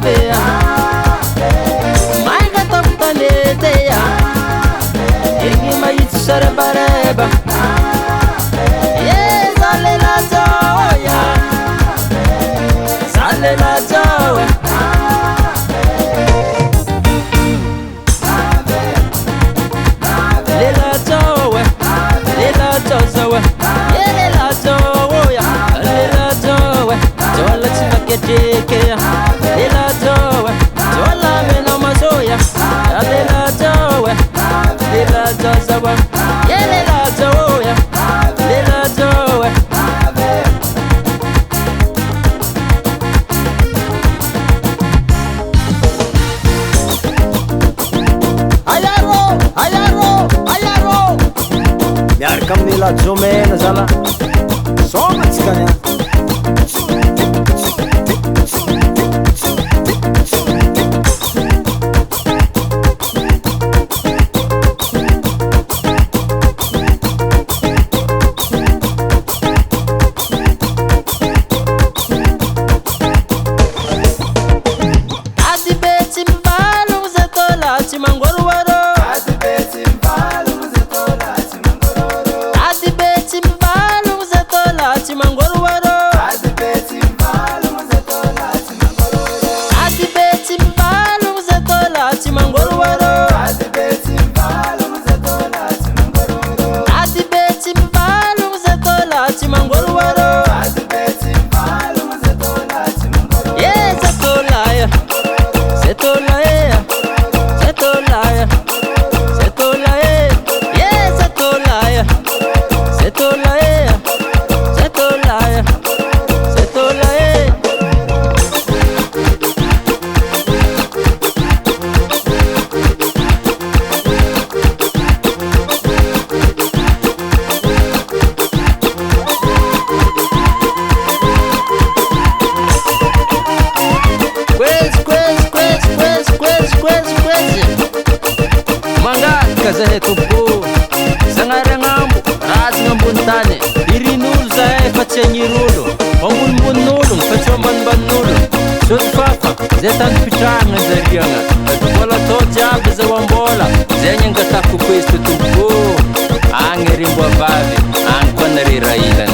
bea mai gatamtaneteya igi mayitsu sarabareba zalela zoya zalela zoya lela zoya lela zoya lela zoya lela zoya zola chimaketeke lela zoya zola mena mazoya lela zoya lela zoya lela zoya lela zoya miaraka amin'ny lajomena zala somatsikany zahetupo zanare ngambo razi ngamboni tany irin'olo zahay fa tsy agnirulo ambonimboni'olo fa tsy ambanimbani'olo soty fafa zay tany pitrahagna zariagna mbola atao jiaby zao ambola zay ny angatako koizy totompo agny rimbo avavy agny koa nare railana